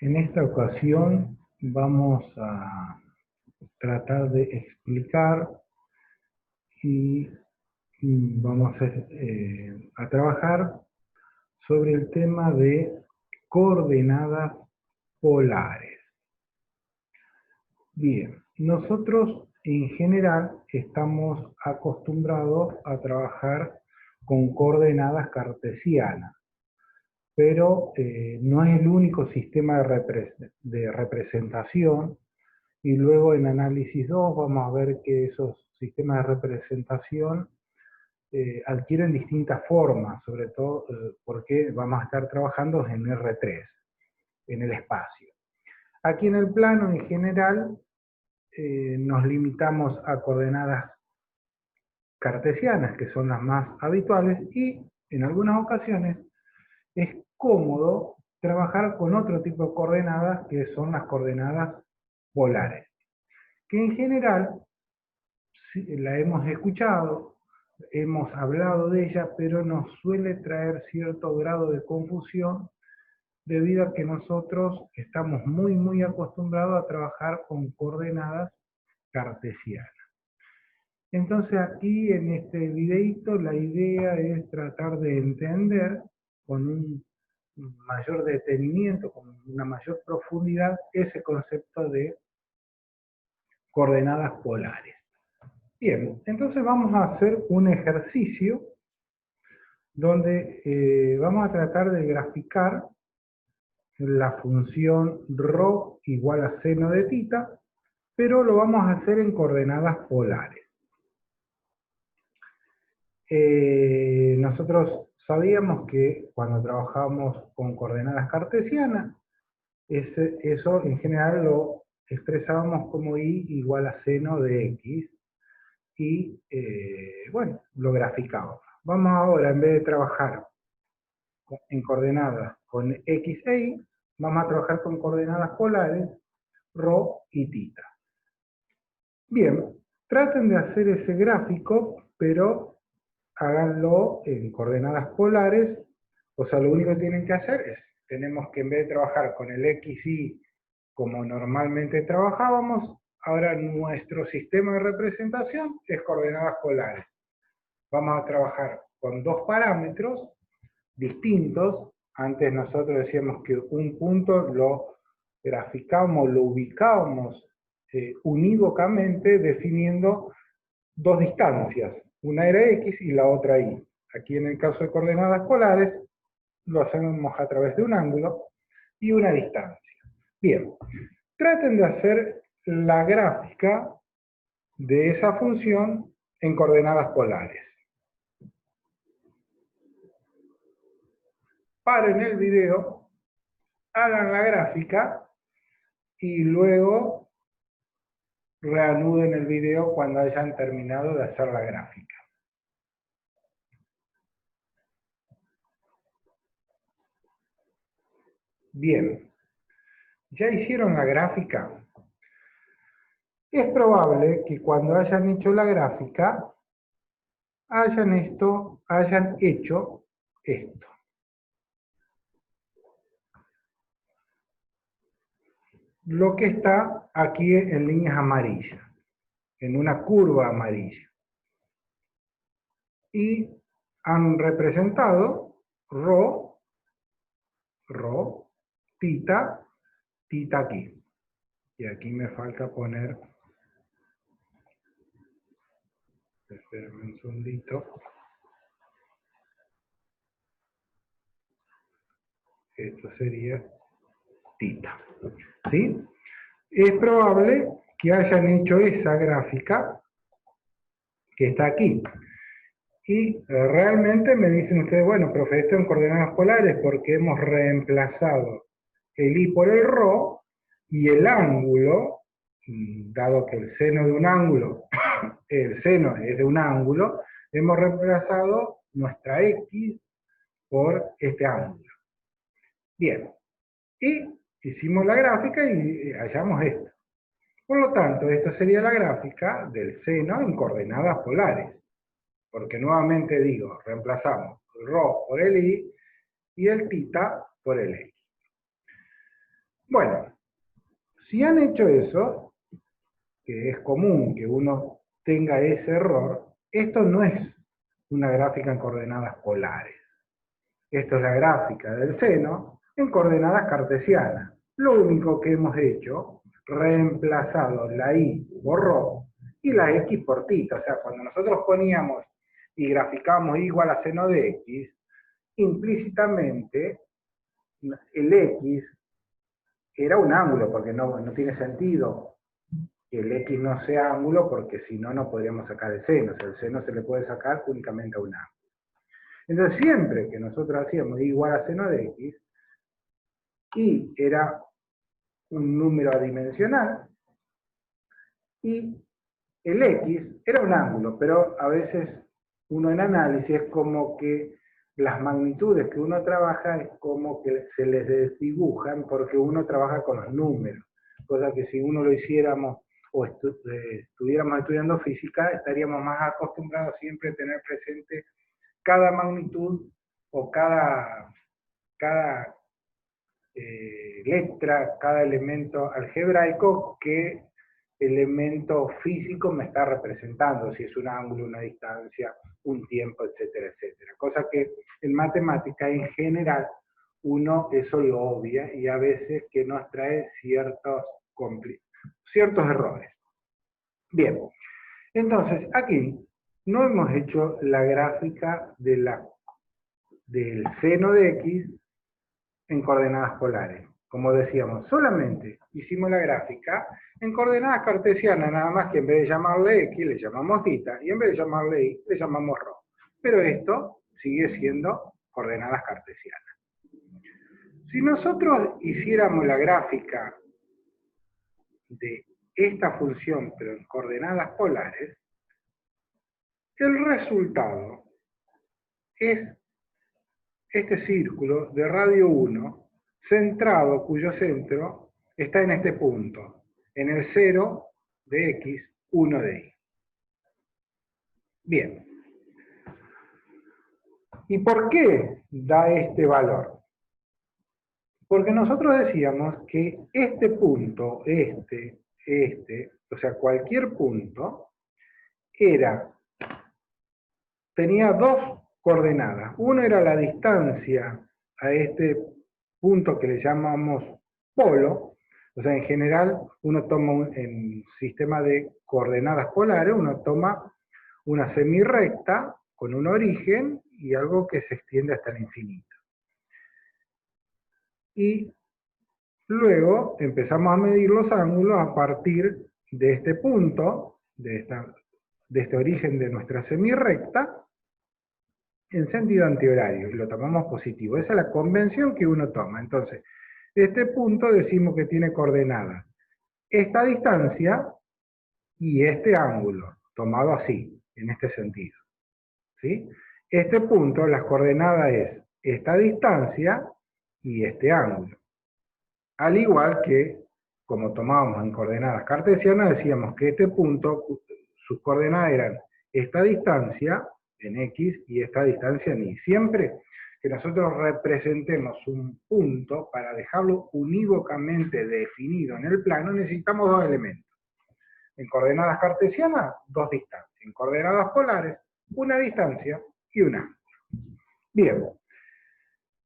En esta ocasión vamos a tratar de explicar y vamos a trabajar sobre el tema de coordenadas polares. Bien, nosotros en general estamos acostumbrados a trabajar con coordenadas cartesianas, pero no es el único sistema de representación. Y luego en análisis 2 vamos a ver que esos sistemas de representación adquieren distintas formas, sobre todo porque vamos a estar trabajando en R3, en el espacio. Aquí en el plano en general nos limitamos a coordenadas cartesianas, que son las más habituales, y en algunas ocasiones es cómodo trabajar con otro tipo de coordenadas, que son las coordenadas polares, que en general la hemos escuchado, hemos hablado de ella, pero nos suele traer cierto grado de confusión debido a que nosotros estamos muy acostumbrados a trabajar con coordenadas cartesianas. Entonces aquí en este videito la idea es tratar de entender con un mayor detenimiento, con una mayor profundidad, ese concepto de coordenadas polares. Bien, entonces vamos a hacer un ejercicio donde vamos a tratar de graficar la función ρ igual a seno de tita, pero lo vamos a hacer en coordenadas polares. Nosotros sabíamos que cuando trabajamos con coordenadas cartesianas, eso en general lo expresábamos como y igual a seno de x, y bueno, lo graficábamos. Vamos ahora, en vez de trabajar en coordenadas con x e y, vamos a trabajar con coordenadas polares, ρ y tita. Bien, traten de hacer ese gráfico, pero háganlo en coordenadas polares. O sea, lo único que tienen que hacer es, tenemos que en vez de trabajar con el x, y como normalmente trabajábamos, ahora nuestro sistema de representación es coordenadas polares. Vamos a trabajar con dos parámetros distintos. Antes nosotros decíamos que un punto lo graficábamos, lo ubicábamos unívocamente definiendo dos distancias. Una era x y la otra y. Aquí en el caso de coordenadas polares lo hacemos a través de un ángulo y una distancia. Bien, traten de hacer la gráfica de esa función en coordenadas polares. Paren el video, hagan la gráfica y luego reanuden el video cuando hayan terminado de hacer la gráfica. Bien, ¿ya hicieron la gráfica? Es probable que cuando hayan hecho la gráfica hayan hecho esto. Lo que está aquí en líneas amarillas, en una curva amarilla. Y han representado ρ, tita, tita aquí. Y aquí me falta poner, espérenme un segundito. Esto sería tita. ¿Sí? Es probable que hayan hecho esa gráfica que está aquí. Y realmente me dicen ustedes, bueno, profe, esto en coordenadas polares porque hemos reemplazado el i por el ρ y el ángulo, dado que el seno de un ángulo, el seno es de un ángulo, hemos reemplazado nuestra x por este ángulo. Bien, y hicimos la gráfica y hallamos esto. Por lo tanto, esta sería la gráfica del seno en coordenadas polares. Porque nuevamente digo, reemplazamos el ρ por el i y el tita por el x. Bueno, si han hecho eso, que es común que uno tenga ese error, esto no es una gráfica en coordenadas polares. Esto es la gráfica del seno en coordenadas cartesianas. Lo único que hemos hecho, reemplazado la y por rho y la x por tita. O sea, cuando nosotros poníamos y graficábamos y igual a seno de x, implícitamente el x era un ángulo, porque no tiene sentido que el x no sea ángulo, porque si no, no podríamos sacar el seno. O sea, el seno se le puede sacar únicamente a un ángulo. Entonces, siempre que nosotros hacíamos igual a seno de x, y era un número adimensional, y el x era un ángulo, pero a veces uno en análisis es como que las magnitudes que uno trabaja es como que se les desdibujan porque uno trabaja con los números, cosa que si uno lo hiciéramos o estuviéramos estudiando física, estaríamos más acostumbrados siempre a tener presente cada magnitud o cada letra, cada elemento algebraico que elemento físico me está representando, si es un ángulo, una distancia, un tiempo, etcétera, etcétera. Cosa que en matemática en general uno eso lo obvia y a veces que nos trae ciertos errores. Bien, entonces aquí no hemos hecho la gráfica del seno de x en coordenadas polares. Como decíamos, solamente hicimos la gráfica en coordenadas cartesianas, nada más que en vez de llamarle x, le llamamos tita, y en vez de llamarle y, le llamamos rho. Pero esto sigue siendo coordenadas cartesianas. Si nosotros hiciéramos la gráfica de esta función, pero en coordenadas polares, el resultado es este círculo de radio 1, centrado, cuyo centro está en este punto, en el 0 de x, 1 de y. Bien. ¿Y por qué da este valor? Porque nosotros decíamos que este punto, o sea, cualquier punto, tenía dos coordenadas. Uno era la distancia a este punto que le llamamos polo. O sea, en general, uno toma en sistema de coordenadas polares, uno toma una semirrecta con un origen y algo que se extiende hasta el infinito. Y luego empezamos a medir los ángulos a partir de este punto, de este origen de nuestra semirrecta, en sentido antihorario, y lo tomamos positivo. Esa es la convención que uno toma. Entonces, este punto decimos que tiene coordenadas esta distancia y este ángulo, tomado así, en este sentido. ¿Sí? Este punto, las coordenadas es esta distancia y este ángulo. Al igual que, como tomábamos en coordenadas cartesianas, decíamos que este punto, sus coordenadas eran esta distancia en x y esta distancia en y. Siempre que nosotros representemos un punto, para dejarlo unívocamente definido en el plano, necesitamos dos elementos. En coordenadas cartesianas, dos distancias. En coordenadas polares, una distancia y un ángulo. Bien.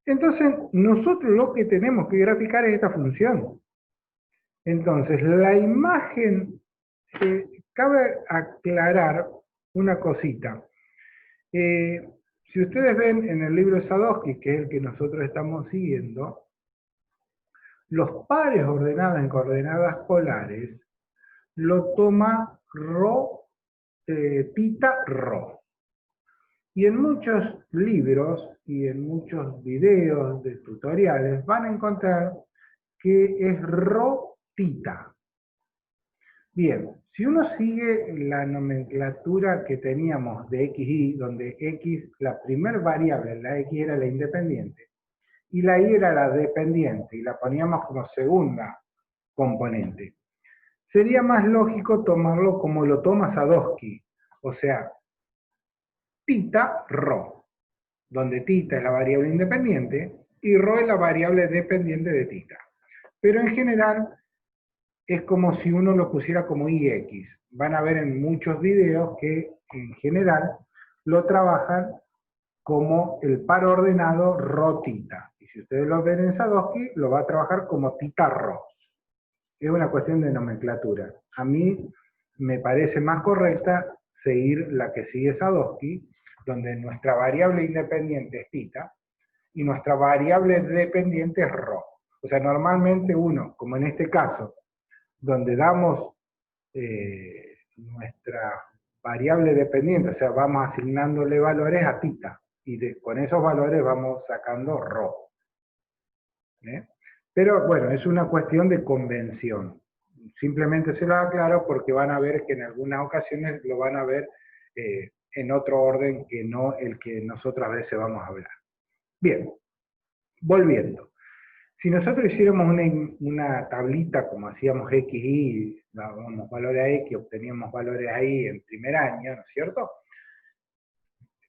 Entonces, nosotros lo que tenemos que graficar es esta función. Entonces, la imagen, cabe aclarar una cosita. Si ustedes ven en el libro de Sadowski, que es el que nosotros estamos siguiendo, los pares ordenados en coordenadas polares lo toma rho, tita, rho. Y en muchos libros y en muchos videos de tutoriales van a encontrar que es rho, tita. Bien, si uno sigue la nomenclatura que teníamos de x, y, donde x, la primer variable, la x era la independiente, y la y era la dependiente, y la poníamos como segunda componente, sería más lógico tomarlo como lo toma Sadowski, o sea, tita, rho, donde tita es la variable independiente, y rho es la variable dependiente de tita. pero en general es como si uno lo pusiera como IX. Van a ver en muchos videos que en general lo trabajan como el par ordenado Rho-Tita. Y si ustedes lo ven en Sadowski, lo va a trabajar como Tita-Rho. Es una cuestión de nomenclatura. A mí me parece más correcta seguir la que sigue Sadowski, donde nuestra variable independiente es Tita, y nuestra variable dependiente es Rho. O sea, normalmente uno, como en este caso, donde damos nuestra variable dependiente, o sea, vamos asignándole valores a Tita, y con esos valores vamos sacando Rho. Pero bueno, es una cuestión de convención. Simplemente se lo aclaro porque van a ver que en algunas ocasiones lo van a ver en otro orden que no el que nosotros a veces vamos a hablar. Bien, volviendo. Si nosotros hiciéramos una tablita como hacíamos X, Y, dábamos valores a X, obteníamos valores a Y en primer año, ¿no es cierto?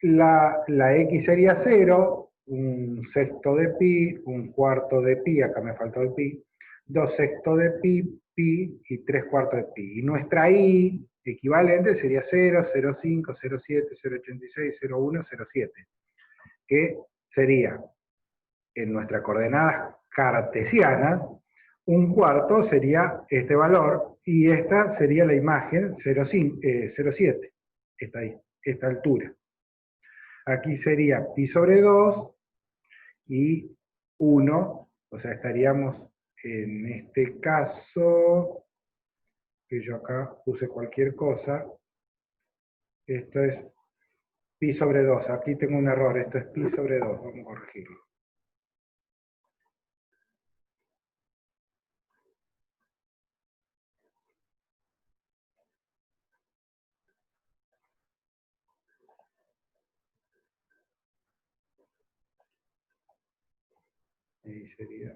La X sería 0, un sexto de pi, un cuarto de pi, acá me faltó el pi, 2 sextos de pi, pi y 3 cuartos de pi. Y nuestra Y equivalente sería 0, 0,5, 0,7, 0,86, 0,1, 0,7, que sería en nuestras coordenadas cartesianas, un cuarto sería este valor, y esta sería la imagen 0,7, esta altura. Aquí sería pi sobre 2 y 1, o sea, estaríamos en este caso, que yo acá puse cualquier cosa, esto es pi sobre 2, aquí tengo un error, esto es pi sobre 2, vamos a corregirlo. Ahí sería.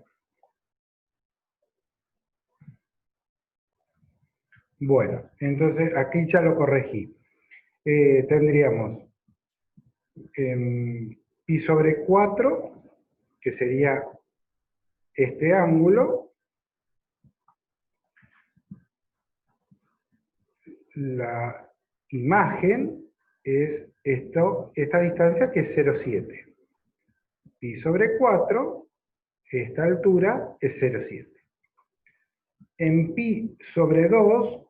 Bueno, entonces aquí ya lo corregí. Tendríamos pi sobre 4, que sería este ángulo. La imagen es esta distancia que es 0,7. Pi sobre 4, esta altura es 0,7. En pi sobre 2,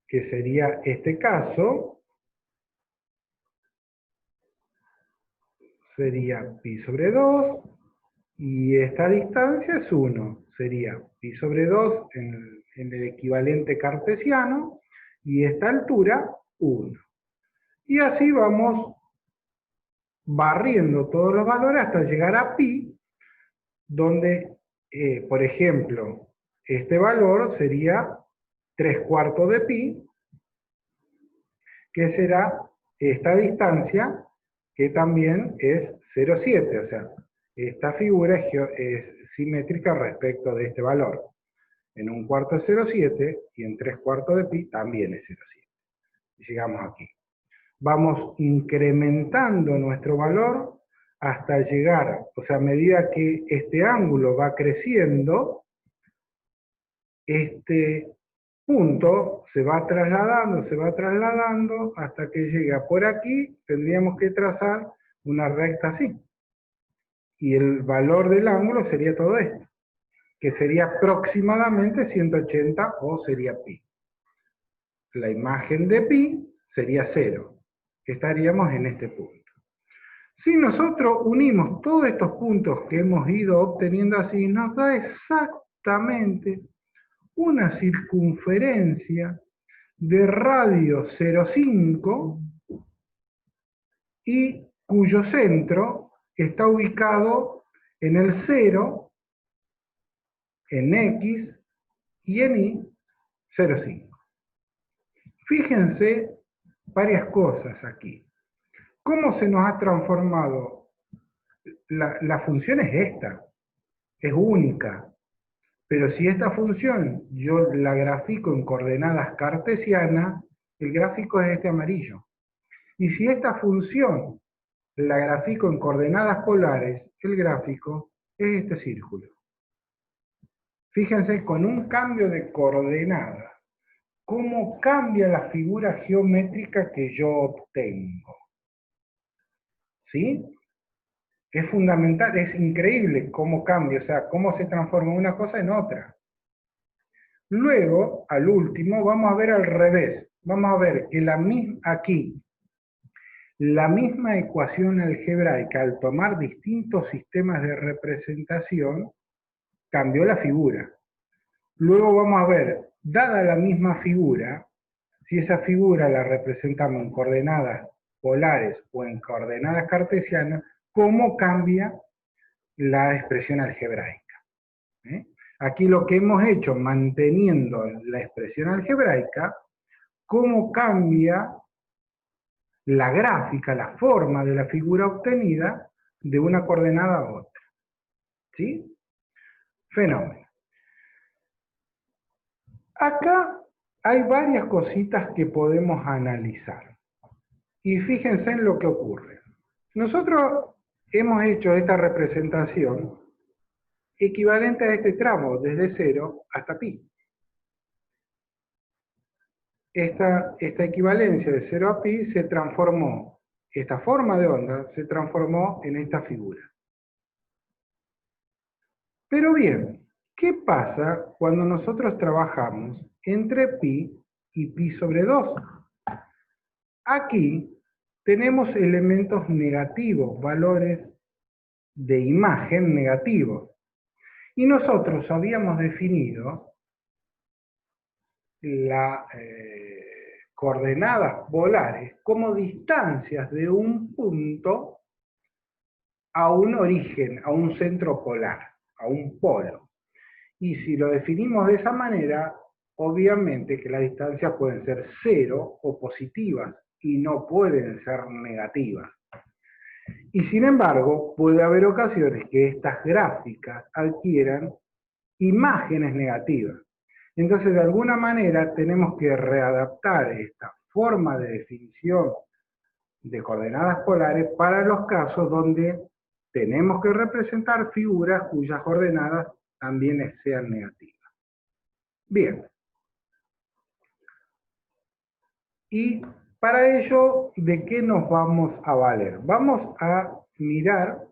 que sería este caso, sería pi sobre 2, y esta distancia es 1. Sería pi sobre 2 en el equivalente cartesiano, y esta altura 1. Y así vamos barriendo todos los valores hasta llegar a pi, donde, por ejemplo, este valor sería 3 cuartos de pi, que será esta distancia, que también es 0,7, o sea, esta figura es simétrica respecto de este valor. En un cuarto es 0,7 y en 3 cuartos de pi también es 0,7. Y llegamos aquí. Vamos incrementando nuestro valor hasta llegar, o sea, a medida que este ángulo va creciendo, este punto se va trasladando, hasta que llega por aquí. Tendríamos que trazar una recta así. Y el valor del ángulo sería todo esto, que sería aproximadamente 180, o sería pi. La imagen de pi sería 0. Estaríamos en este punto. Si nosotros unimos todos estos puntos que hemos ido obteniendo así, nos da exactamente una circunferencia de radio 0,5 y cuyo centro está ubicado en el 0, en X y en Y 0,5. Fíjense varias cosas aquí. ¿Cómo se nos ha transformado? La función es esta, es única. Pero si esta función yo la grafico en coordenadas cartesianas, el gráfico es este amarillo. Y si esta función la grafico en coordenadas polares, el gráfico es este círculo. Fíjense, con un cambio de coordenada, cómo cambia la figura geométrica que yo obtengo. ¿Sí? Es fundamental, es increíble cómo cambia, o sea, cómo se transforma una cosa en otra. Luego, al último, vamos a ver al revés. Vamos a ver que aquí, la misma ecuación algebraica, al tomar distintos sistemas de representación, cambió la figura. Luego vamos a ver, dada la misma figura, si esa figura la representamos en coordenadas polares o en coordenadas cartesianas, cómo cambia la expresión algebraica. Aquí lo que hemos hecho, manteniendo la expresión algebraica, cómo cambia la gráfica, la forma de la figura obtenida de una coordenada a otra. ¿Sí? Fenómeno. Acá hay varias cositas que podemos analizar. Y fíjense en lo que ocurre. Nosotros hemos hecho esta representación equivalente a este tramo, desde 0 hasta pi. Esta equivalencia de 0 a pi se transformó, esta forma de onda se transformó en esta figura. Pero bien, ¿qué pasa cuando nosotros trabajamos entre pi y pi sobre 2? Aquí tenemos elementos negativos, valores de imagen negativos. Y nosotros habíamos definido las coordenadas polares como distancias de un punto a un origen, a un centro polar, a un polo. Y si lo definimos de esa manera, obviamente que las distancias pueden ser 0 o positivas y no pueden ser negativas. Y sin embargo, puede haber ocasiones que estas gráficas adquieran imágenes negativas. Entonces, de alguna manera, tenemos que readaptar esta forma de definición de coordenadas polares para los casos donde tenemos que representar figuras cuyas coordenadas también sean negativas. Bien. Y para ello, ¿de qué nos vamos a valer? Vamos a mirar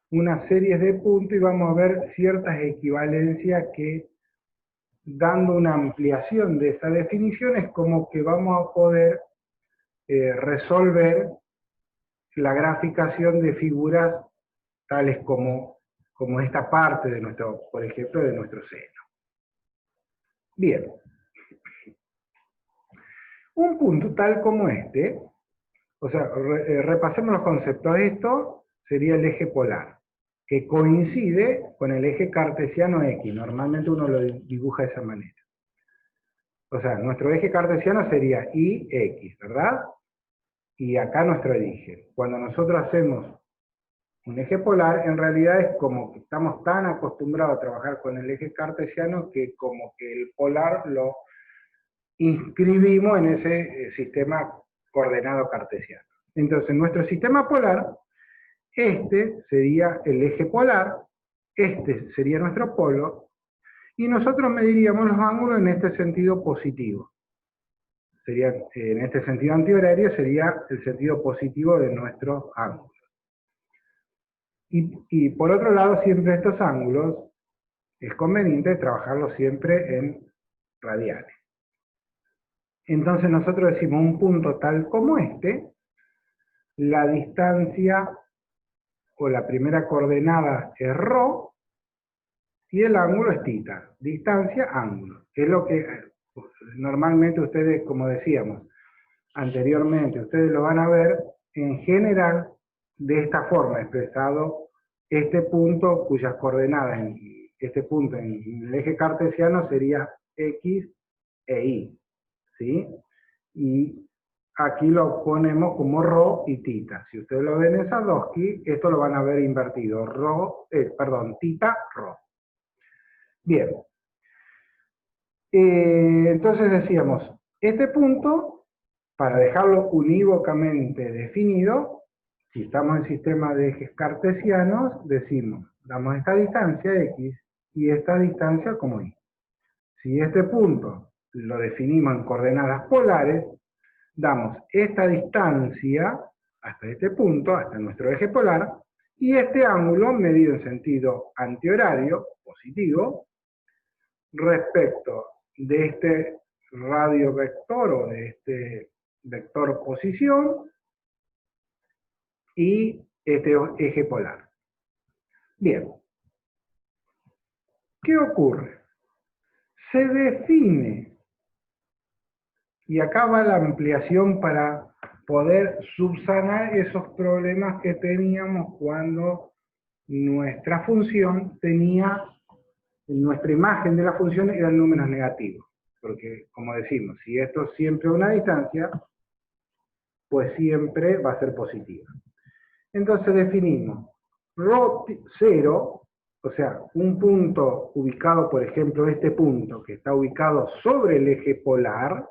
una serie de puntos y vamos a ver ciertas equivalencias que, dando una ampliación de esa definición, es como que vamos a poder resolver la graficación de figuras tales como esta parte de nuestro, por ejemplo, de nuestro seno. Bien. Un punto tal como este, o sea, repasemos los conceptos. Esto sería el eje polar, que coincide con el eje cartesiano X. Normalmente uno lo dibuja de esa manera. O sea, nuestro eje cartesiano sería IX, ¿verdad? Y acá nuestro origen. Cuando nosotros hacemos un eje polar, en realidad es como que estamos tan acostumbrados a trabajar con el eje cartesiano que como que el polar lo inscribimos en ese sistema coordenado cartesiano. Entonces, nuestro sistema polar, este sería el eje polar, este sería nuestro polo, y nosotros mediríamos los ángulos en este sentido positivo. Sería, en este sentido antihorario sería el sentido positivo de nuestros ángulos. Y por otro lado, siempre estos ángulos es conveniente trabajarlos siempre en radianes. Entonces nosotros decimos un punto tal como este, la distancia o la primera coordenada es ρ y el ángulo es θ. Distancia, ángulo. Es lo que normalmente ustedes, como decíamos anteriormente, ustedes lo van a ver en general de esta forma, expresado este punto cuyas coordenadas, este punto en el eje cartesiano sería X e Y. ¿Sí? Y aquí lo ponemos como ρ y θ. Si ustedes lo ven en Sadowski, esto lo van a ver invertido. θ, ρ. Bien. Entonces decíamos, este punto, para dejarlo unívocamente definido, si estamos en sistema de ejes cartesianos, decimos, damos esta distancia X y esta distancia como Y. si este punto lo definimos en coordenadas polares, damos esta distancia hasta este punto, hasta nuestro eje polar, y este ángulo medido en sentido antihorario, positivo, respecto de este radiovector o de este vector posición y este eje polar. Bien, ¿qué ocurre? Se define, y acá va la ampliación para poder subsanar esos problemas que teníamos cuando nuestra función tenía, nuestra imagen de la función eran números negativos. Porque, como decimos, si esto es siempre una distancia, pues siempre va a ser positiva. Entonces definimos ρ0, o sea, un punto ubicado, por ejemplo, este punto, que está ubicado sobre el eje polar,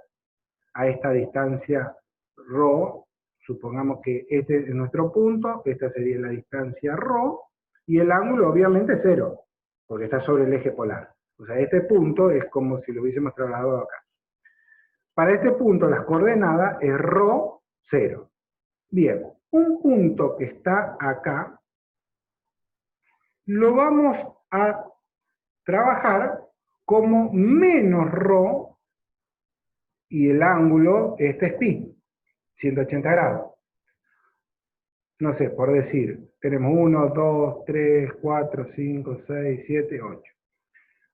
a esta distancia ρ, supongamos que este es nuestro punto, esta sería la distancia ρ, y el ángulo obviamente es 0, porque está sobre el eje polar. O sea, este punto es como si lo hubiésemos trasladado acá. Para este punto las coordenadas es ρ0. Bien, un punto que está acá, lo vamos a trabajar como menos ρ, y el ángulo, este es pi, 180 grados. No sé, por decir, tenemos 1, 2, 3, 4, 5, 6, 7, 8.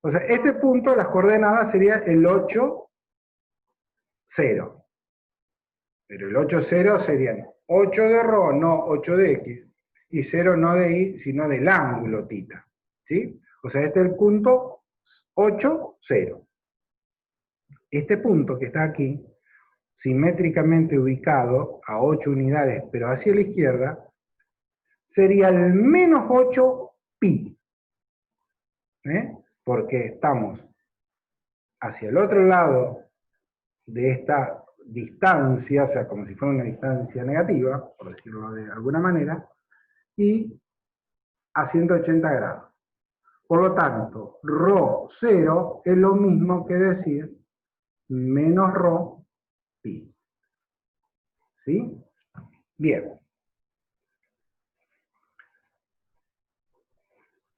O sea, este punto, las coordenadas sería el 8, 0. Pero el 8, 0 serían 8 de ρ, no 8 de x, y 0 no de y, sino del ángulo θ. ¿Sí? O sea, este es el punto 8, 0. Este punto que está aquí, simétricamente ubicado a 8 unidades, pero hacia la izquierda, sería el menos 8 pi. Porque estamos hacia el otro lado de esta distancia, o sea, como si fuera una distancia negativa, por decirlo de alguna manera, y a 180 grados. Por lo tanto, ρ0 es lo mismo que decir menos ρ pi. ¿Sí? Bien.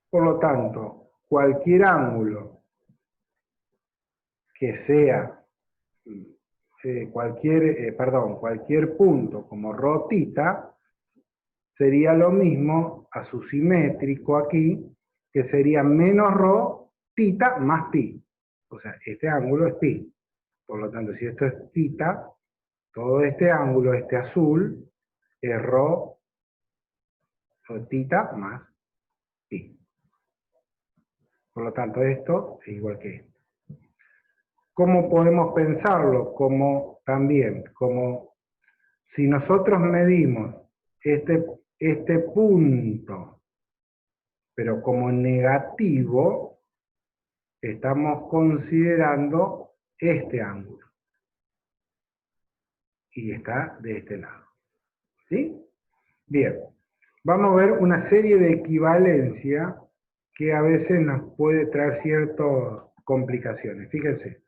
Por lo tanto, cualquier ángulo que sea, cualquier punto como ρ θ, sería lo mismo a su simétrico aquí, que sería menos ρ θ más pi. O sea, este ángulo es pi. Por lo tanto, si esto es θ, todo este ángulo, este azul, es ρ θ más pi. Por lo tanto, esto es igual que esto. ¿Cómo podemos pensarlo? Como también, como si nosotros medimos este punto, pero como negativo, estamos considerando este ángulo. Y está de este lado. ¿Sí? Bien. Vamos a ver una serie de equivalencia que a veces nos puede traer ciertas complicaciones. Fíjense.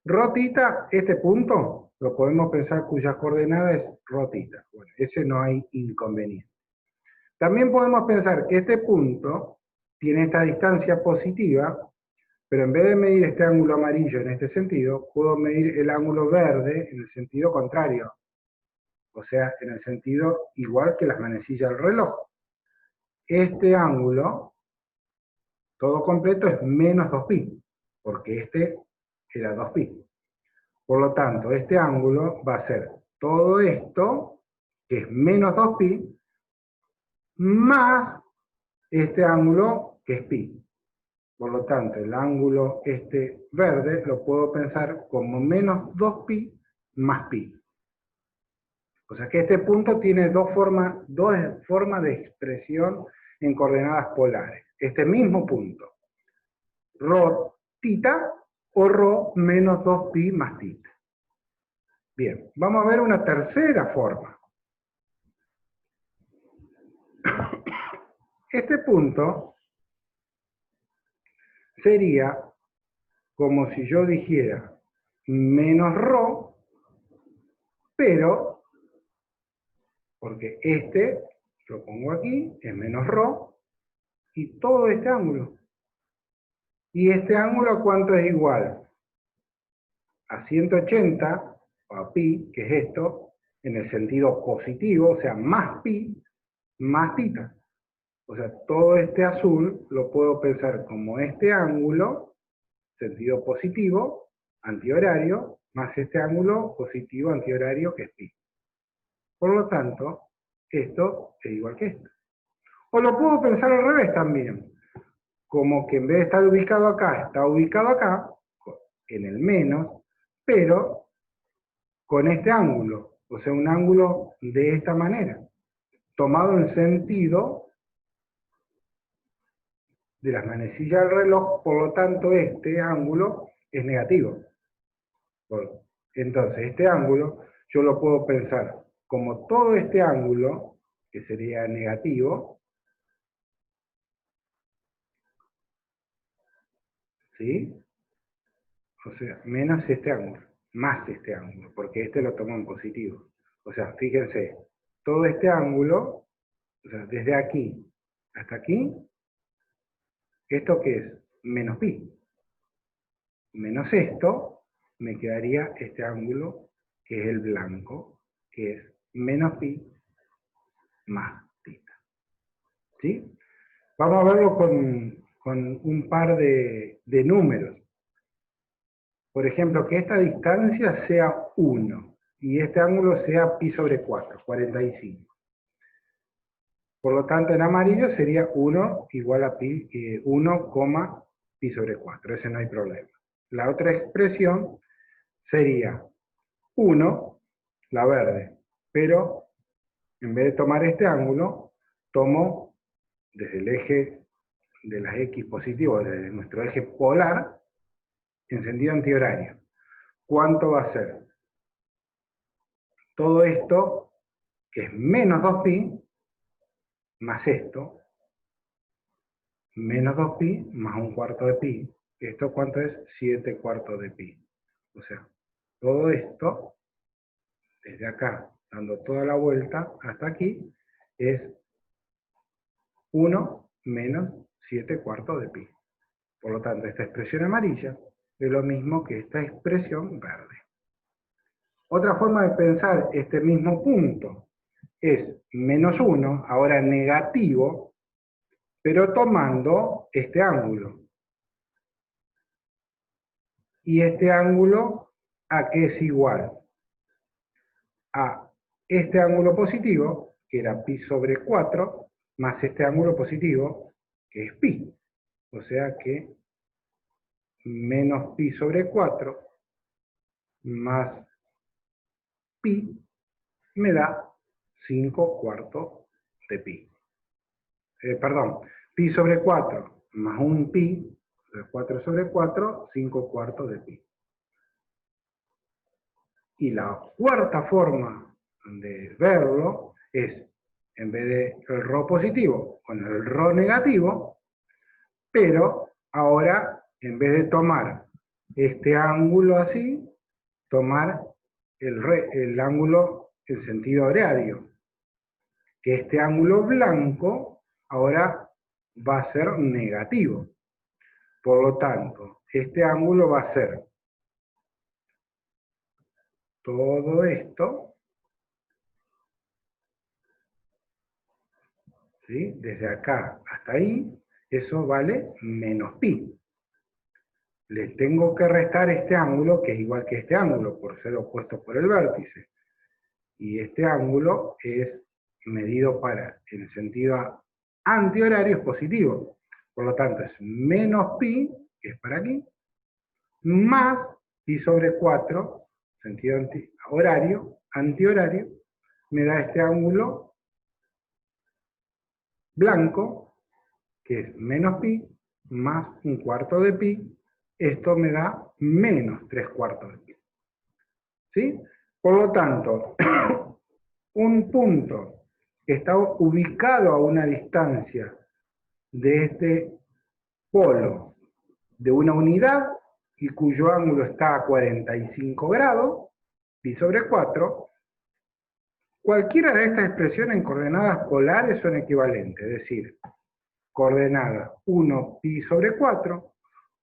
Ρ θ, este punto, lo podemos pensar cuyas coordenadas es ρ θ. Bueno, ese no hay inconveniente. También podemos pensar que este punto tiene esta distancia positiva, pero en vez de medir este ángulo amarillo en este sentido, puedo medir el ángulo verde en el sentido contrario. O sea, en el sentido igual que las manecillas del reloj. Este ángulo, todo completo, es menos 2pi, porque este era 2pi. Por lo tanto, este ángulo va a ser todo esto, que es menos 2pi, más este ángulo, que es pi. Por lo tanto, el ángulo este verde lo puedo pensar como menos 2pi más pi. O sea que este punto tiene dos formas de expresión en coordenadas polares. Este mismo punto. Ρ θ o ρ menos 2pi más θ. Bien, vamos a ver una tercera forma. Este punto sería como si yo dijera menos ρ, pero, porque este, lo pongo aquí, es menos ρ, y todo este ángulo. ¿Y este ángulo a cuánto es igual? A 180, o a pi, que es esto, en el sentido positivo, o sea, más pi, más tita. O sea, todo este azul lo puedo pensar como este ángulo, sentido positivo, antihorario, más este ángulo positivo antihorario que es pi. Por lo tanto, esto es igual que esto. O lo puedo pensar al revés también. Como que en vez de estar ubicado acá, está ubicado acá, en el menos, pero con este ángulo. O sea, un ángulo de esta manera. Tomado en sentido de las manecillas del reloj, por lo tanto este ángulo es negativo. Entonces, este ángulo yo lo puedo pensar como todo este ángulo, que sería negativo, ¿sí? O sea, menos este ángulo, más este ángulo, porque este lo tomo en positivo. O sea, fíjense, todo este ángulo, o sea, desde aquí hasta aquí, ¿esto qué es? Menos pi. Menos esto, me quedaría este ángulo, que es el blanco, que es menos pi más tita. ¿Sí? Vamos a verlo con un par de números. Por ejemplo, que esta distancia sea 1 y este ángulo sea pi sobre 4, 45. Por lo tanto, en amarillo sería 1 igual a pi, 1, pi sobre 4. Ese no hay problema. La otra expresión sería 1, la verde, pero en vez de tomar este ángulo, tomo desde el eje de las X positivos, desde nuestro eje polar, en sentido antihorario. ¿Cuánto va a ser? Todo esto, que es menos 2pi, más esto, menos 2pi, más un cuarto de pi. ¿Esto cuánto es? 7 cuartos de pi. O sea, todo esto, desde acá, dando toda la vuelta hasta aquí, es 1 menos 7 cuartos de pi. Por lo tanto, esta expresión amarilla es lo mismo que esta expresión verde. Otra forma de pensar este mismo punto es menos 1, ahora negativo, pero tomando este ángulo. ¿Y este ángulo a qué es igual? A este ángulo positivo, que era pi sobre 4, más este ángulo positivo, que es pi. O sea que menos pi sobre 4 más pi me da 5 cuartos de pi. Perdón, pi sobre 4 más un pi, 4 sobre 4, 5 cuartos de pi. Y la cuarta forma de verlo es, en vez de el ρ positivo, con el ρ negativo, pero ahora, en vez de tomar este ángulo así, tomar el ángulo en sentido horario. Que este ángulo blanco ahora va a ser negativo. Por lo tanto, este ángulo va a ser todo esto, ¿sí? Desde acá hasta ahí, eso vale menos pi. Le tengo que restar este ángulo, que es igual que este ángulo, por ser opuesto por el vértice. Y este ángulo es medido para, en sentido antihorario, es positivo. Por lo tanto, es menos pi, que es para aquí, más pi sobre 4, sentido antihorario, me da este ángulo blanco, que es menos pi, más un cuarto de pi, esto me da menos 3 cuartos de pi. ¿Sí? Por lo tanto, un punto que está ubicado a una distancia de este polo de una unidad y cuyo ángulo está a 45 grados, pi sobre 4, cualquiera de estas expresiones en coordenadas polares son equivalentes, es decir, coordenadas 1 pi sobre 4,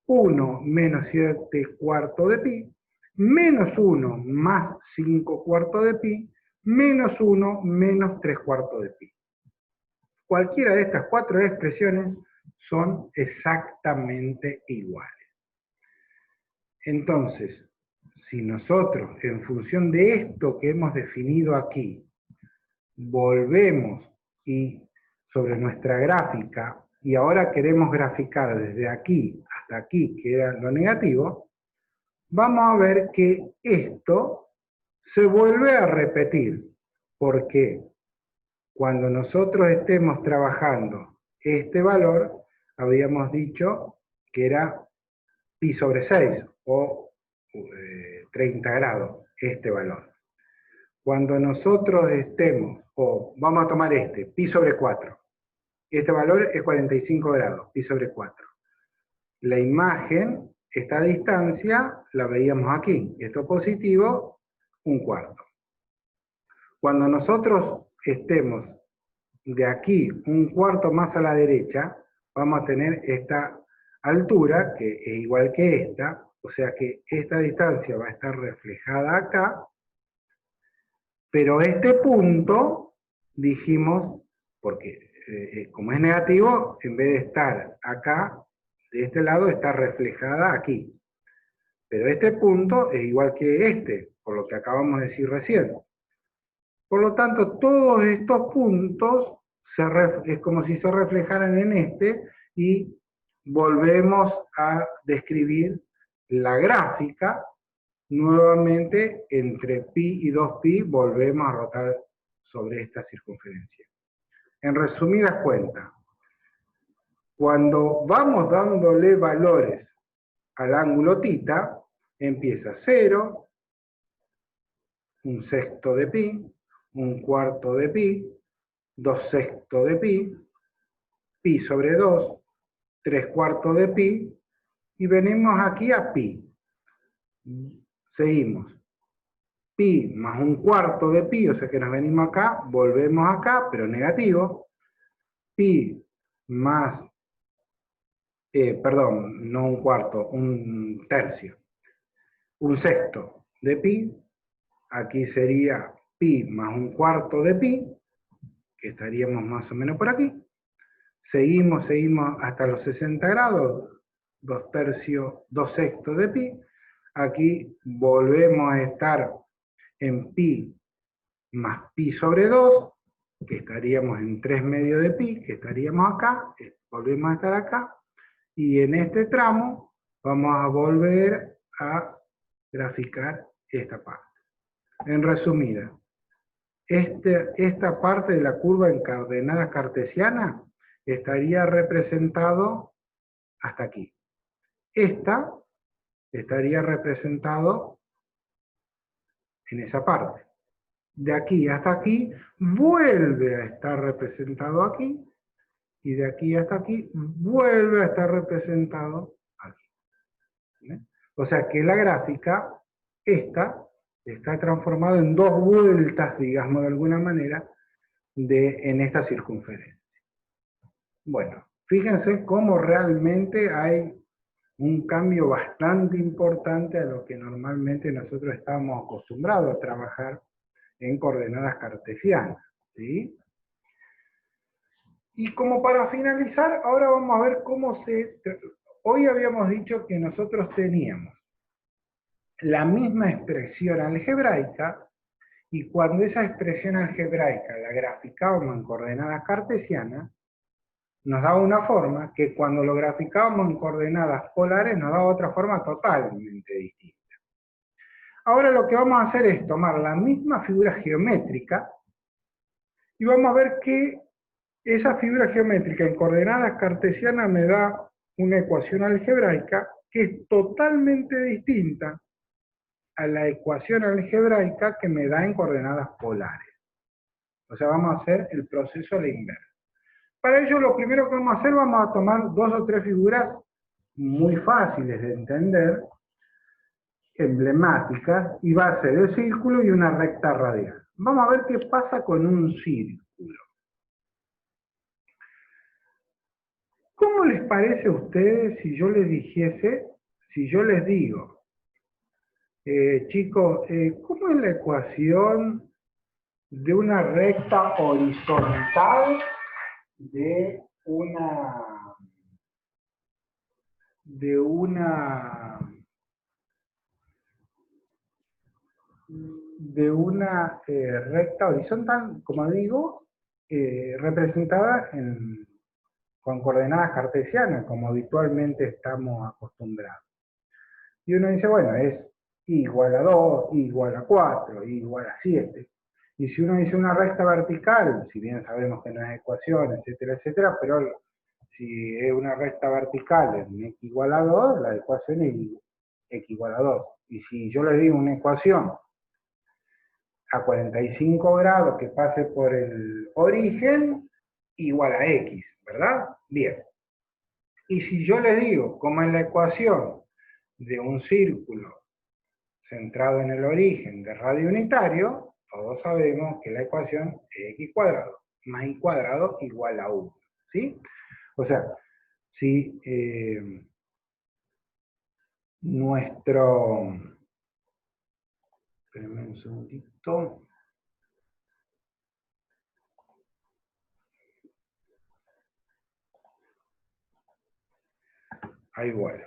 1 menos 7 cuartos de pi, menos 1 más 5 cuartos de pi, menos 1 menos 3 cuartos de pi. Cualquiera de estas cuatro expresiones son exactamente iguales. Entonces, si nosotros, en función de esto que hemos definido aquí, volvemos sobre nuestra gráfica, y ahora queremos graficar desde aquí hasta aquí, que era lo negativo, vamos a ver que esto se vuelve a repetir, porque cuando nosotros estemos trabajando este valor, habíamos dicho que era pi sobre 6, o 30 grados, este valor. Cuando nosotros estemos, o vamos a tomar pi sobre 4, este valor es 45 grados, pi sobre 4. La imagen, esta distancia, la veíamos aquí, esto positivo, 1/4. Cuando nosotros estemos de aquí 1/4 más a la derecha, vamos a tener esta altura, que es igual que esta, o sea que esta distancia va a estar reflejada acá, pero este punto, dijimos, porque como es negativo, en vez de estar acá, de este lado, está reflejada aquí. Pero este punto es igual que este, por lo que acabamos de decir recién. Por lo tanto, todos estos puntos es como si se reflejaran en este, y volvemos a describir la gráfica. Nuevamente, entre pi y 2pi, volvemos a rotar sobre esta circunferencia. En resumidas cuentas, cuando vamos dándole valores al ángulo θ, empieza 0, 1/6 de pi, 1/4 de pi, 2/6 de pi, pi sobre 2, 3/4 de pi, y venimos aquí a pi. Seguimos. Pi más 1/4 de pi, o sea que nos venimos acá, volvemos acá, pero negativo. Pi más, perdón, no 1/4, 1/3. 1/6 de pi, aquí sería pi más 1/4 de pi, que estaríamos más o menos por aquí. Seguimos hasta los 60 grados, 2/6 de pi. Aquí volvemos a estar en pi más pi sobre 2, que estaríamos en 3/2 de pi, que estaríamos acá, volvemos a estar acá, y en este tramo vamos a volver a graficar esta parte. En resumida, esta parte de la curva en coordenadas cartesianas estaría representado hasta aquí. Esta estaría representado en esa parte. De aquí hasta aquí vuelve a estar representado aquí, y de aquí hasta aquí vuelve a estar representado aquí. ¿Bien? O sea que la gráfica, esta, está transformada en dos vueltas, digamos de alguna manera, en esta circunferencia. Bueno, fíjense cómo realmente hay un cambio bastante importante a lo que normalmente nosotros estamos acostumbrados a trabajar en coordenadas cartesianas, ¿sí? Y como para finalizar, ahora vamos a ver cómo hoy habíamos dicho que nosotros teníamos la misma expresión algebraica, y cuando esa expresión algebraica la graficábamos en coordenadas cartesianas, nos daba una forma que cuando lo graficábamos en coordenadas polares nos daba otra forma totalmente distinta. Ahora lo que vamos a hacer es tomar la misma figura geométrica y vamos a ver que esa figura geométrica en coordenadas cartesianas me da una ecuación algebraica que es totalmente distinta a la ecuación algebraica que me da en coordenadas polares. O sea, vamos a hacer el proceso a la inversa. Para ello, lo primero que vamos a hacer, vamos a tomar dos o tres figuras muy fáciles de entender, emblemáticas y va a ser el círculo y una recta radial. Vamos a ver qué pasa con un círculo. ¿Cómo les parece a ustedes si yo les dijese, si yo les digo, chicos, ¿cómo es la ecuación de una recta horizontal de una recta horizontal, como digo, representada con coordenadas cartesianas, como habitualmente estamos acostumbrados? Y uno dice, bueno, es i igual a 2, i igual a 4, i igual a 7. Y si uno dice una recta vertical, si bien sabemos que no es ecuación, etcétera, etcétera, pero si es una recta vertical en x igual a 2, la ecuación es x igual a 2. Y si yo le digo una ecuación a 45 grados que pase por el origen, igual a x, ¿verdad? Bien. Y si yo le digo, como es la ecuación de un círculo centrado en el origen de radio unitario, todos sabemos que la ecuación es x cuadrado más y cuadrado igual a 1. ¿Sí? O sea, si nuestro... Espérenme un segundito. Ahí vuelvo.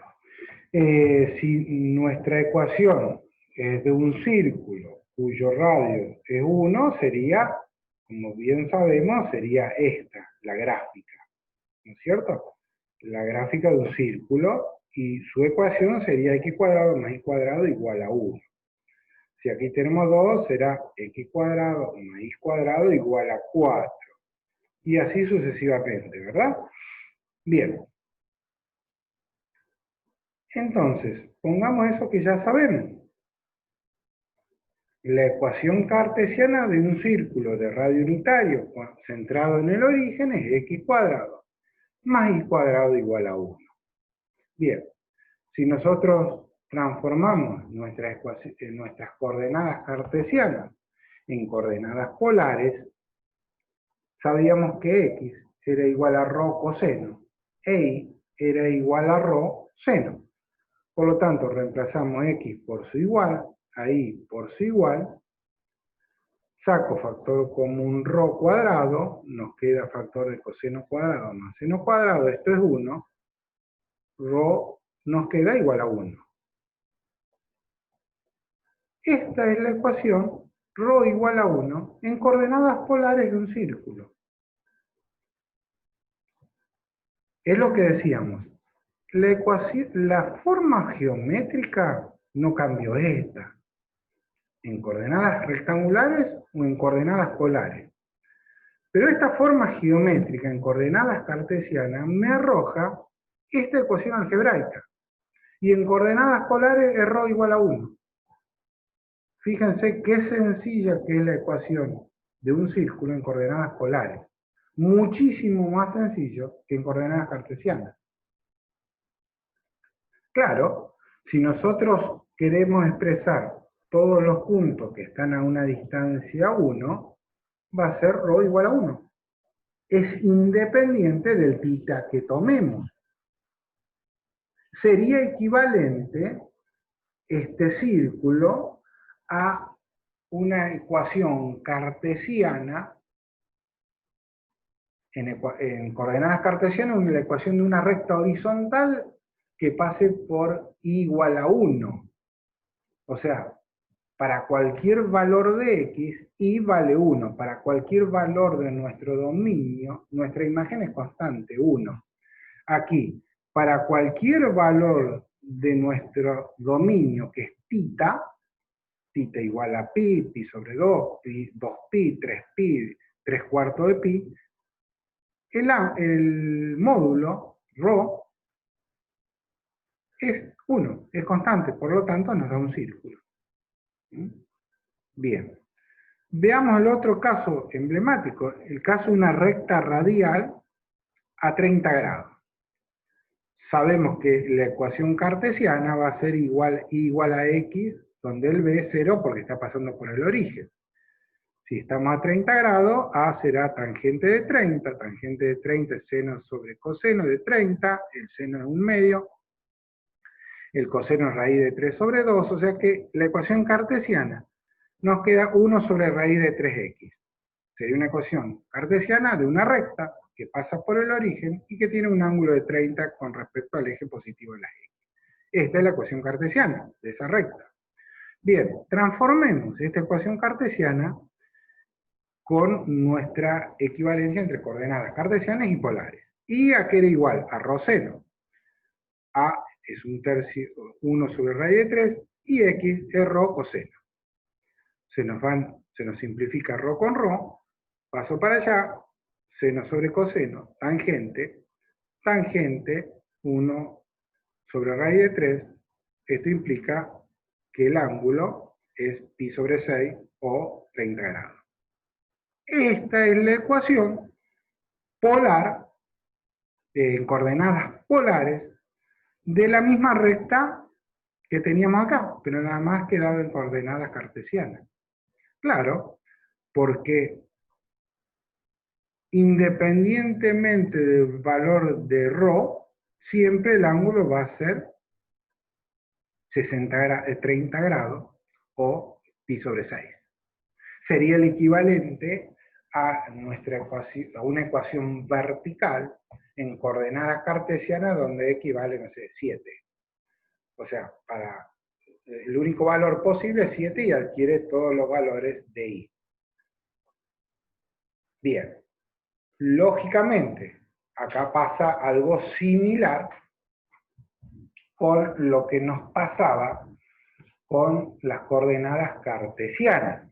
Si nuestra ecuación es de un círculo cuyo radio es 1, sería, como bien sabemos, sería esta, la gráfica, ¿no es cierto? La gráfica de un círculo, y su ecuación sería x cuadrado más y cuadrado igual a 1. Si aquí tenemos 2, será x cuadrado más y cuadrado igual a 4. Y así sucesivamente, ¿verdad? Bien. Entonces, pongamos eso que ya sabemos. La ecuación cartesiana de un círculo de radio unitario centrado en el origen es x cuadrado más y cuadrado igual a 1. Bien, si nosotros transformamos nuestras coordenadas cartesianas en coordenadas polares, sabíamos que x era igual a rho coseno e y era igual a rho seno. Por lo tanto, reemplazamos x por su igual, a y por su igual, saco factor común rho cuadrado, nos queda factor de coseno cuadrado más seno cuadrado, esto es 1, rho nos queda igual a 1. Esta es la ecuación rho igual a 1 en coordenadas polares de un círculo. Es lo que decíamos. La forma geométrica no cambió esta. En coordenadas rectangulares o en coordenadas polares. Pero esta forma geométrica en coordenadas cartesianas me arroja esta ecuación algebraica. Y en coordenadas polares es rho igual a 1. Fíjense qué sencilla que es la ecuación de un círculo en coordenadas polares. Muchísimo más sencillo que en coordenadas cartesianas. Claro, si nosotros queremos expresar todos los puntos que están a una distancia 1, va a ser rho igual a 1. Es independiente del θ que tomemos. Sería equivalente este círculo a una ecuación cartesiana, en coordenadas cartesianas, la ecuación de una recta horizontal que pase por i igual a 1. O sea, para cualquier valor de x, y vale 1. Para cualquier valor de nuestro dominio, nuestra imagen es constante, 1. Aquí, para cualquier valor de nuestro dominio, que es θ igual a pi, pi sobre 2, pi, 2pi, 3pi, 3 cuartos de pi, el módulo, rho, es 1, es constante, por lo tanto nos da un círculo. Bien. Veamos el otro caso emblemático, el caso de una recta radial a 30 grados. sabemos que la ecuación cartesiana va a ser igual a x, donde el b es 0 porque está pasando por el origen. Si estamos a 30 grados, a será tangente de 30 es seno sobre coseno de 30, el seno es 1/2, el coseno es raíz de 3 sobre 2, o sea que la ecuación cartesiana nos queda 1 sobre raíz de 3x. Sería una ecuación cartesiana de una recta que pasa por el origen y que tiene un ángulo de 30 con respecto al eje positivo de la x. Esta es la ecuación cartesiana de esa recta. Bien, transformemos esta ecuación cartesiana con nuestra equivalencia entre coordenadas cartesianas y polares. Y a que era igual a rho seno. A es 1 sobre raíz de 3 y x es rho coseno. Se nos simplifica rho con rho, paso para allá, seno sobre coseno, tangente, 1 sobre raíz de 3, esto implica que el ángulo es pi sobre 6 o 30 grados. Esta es la ecuación polar, en coordenadas polares, de la misma recta que teníamos acá, pero nada más quedado en coordenadas cartesianas. Claro, porque independientemente del valor de rho, siempre el ángulo va a ser 30 grados o pi sobre 6. Sería el equivalente a una ecuación vertical en coordenadas cartesianas donde equivale, no sé, 7. O sea, el único valor posible es 7 y adquiere todos los valores de i. Bien, lógicamente, acá pasa algo similar con lo que nos pasaba con las coordenadas cartesianas.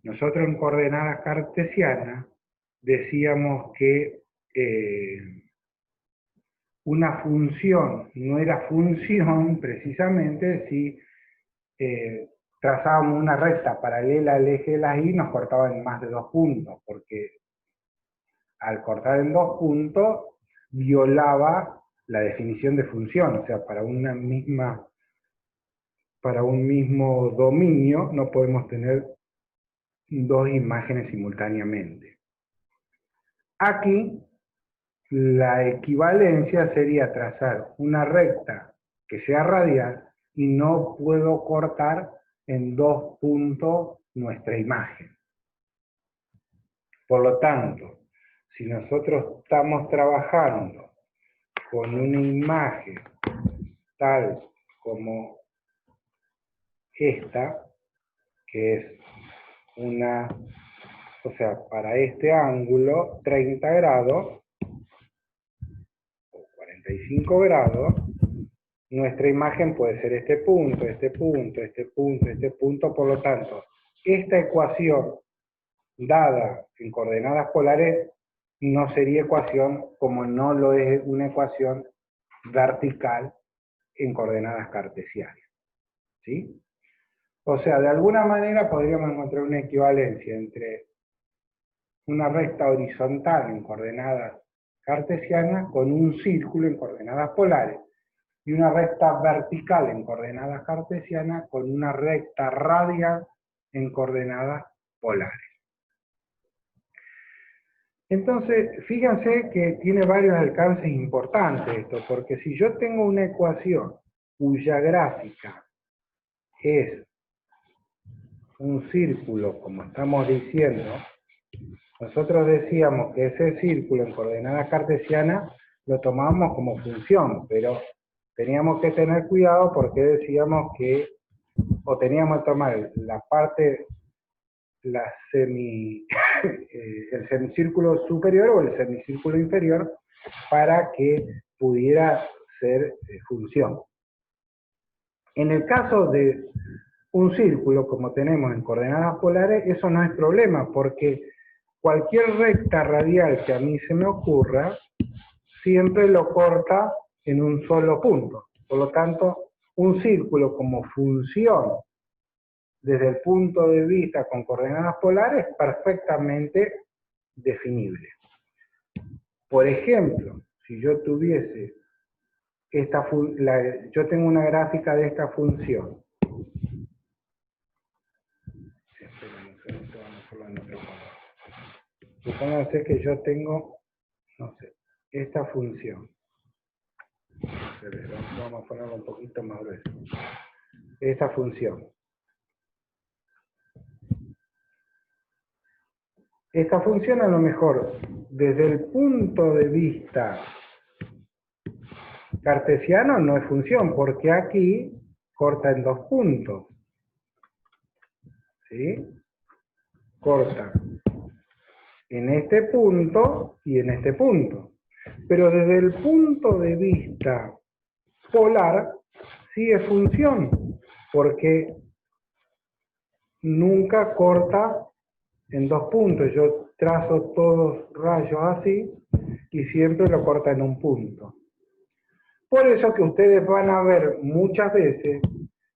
Nosotros en coordenadas cartesianas decíamos que una función no era función precisamente si trazábamos una recta paralela al eje de las y nos cortaban en más de 2 puntos, porque al cortar en 2 puntos violaba la definición de función, o sea, para un mismo dominio no podemos tener 2 imágenes simultáneamente. Aquí la equivalencia sería trazar una recta que sea radial y no puedo cortar en 2 puntos nuestra imagen. Por lo tanto, si nosotros estamos trabajando con una imagen tal como esta, que es o sea, para este ángulo, 30 grados, o 45 grados, nuestra imagen puede ser este punto, este punto, este punto, este punto, por lo tanto, esta ecuación dada en coordenadas polares no sería ecuación como no lo es una ecuación vertical en coordenadas cartesianas. ¿Sí? O sea, de alguna manera podríamos encontrar una equivalencia entre una recta horizontal en coordenadas cartesianas con un círculo en coordenadas polares, y una recta vertical en coordenadas cartesianas con una recta radial en coordenadas polares. Entonces, fíjense que tiene varios alcances importantes esto, porque si yo tengo una ecuación cuya gráfica es un círculo, como estamos diciendo, nosotros decíamos que ese círculo en coordenadas cartesianas lo tomábamos como función, pero teníamos que tener cuidado porque decíamos que, o teníamos que tomar la parte, el semicírculo superior o el semicírculo inferior para que pudiera ser función. En el caso de un círculo, como tenemos en coordenadas polares, eso no es problema, porque cualquier recta radial que a mí se me ocurra, siempre lo corta en un solo punto. Por lo tanto, un círculo como función, desde el punto de vista con coordenadas polares, es perfectamente definible. Por ejemplo, si yo tuviese yo tengo una gráfica de esta función. Supónganse que yo tengo, no sé, esta función. Vamos a ponerlo un poquito más grueso. Esta función. Esta función a lo mejor, desde el punto de vista cartesiano, no es función, porque aquí corta en dos puntos. ¿Sí? Corta en este punto y en este punto. Pero desde el punto de vista polar, sí es función, porque nunca corta en dos puntos. Yo trazo todos rayos así y siempre lo corta en un punto. Por eso que ustedes van a ver muchas veces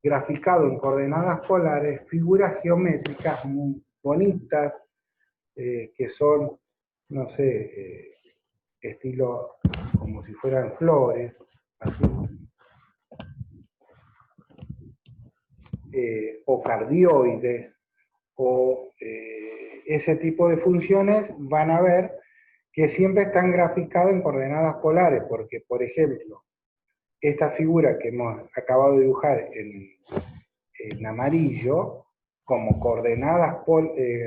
graficado en coordenadas polares figuras geométricas muy bonitas, que son, no sé, estilo como si fueran flores, así. O cardioides, o ese tipo de funciones van a ver que siempre están graficadas en coordenadas polares, porque, por ejemplo, esta figura que hemos acabado de dibujar en amarillo, como coordenadas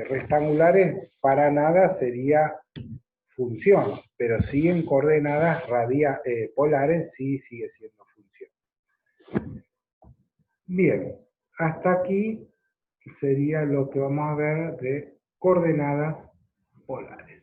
rectangulares, para nada sería función, pero sí en coordenadas polares sí sigue siendo función. Bien, hasta aquí sería lo que vamos a ver de coordenadas polares.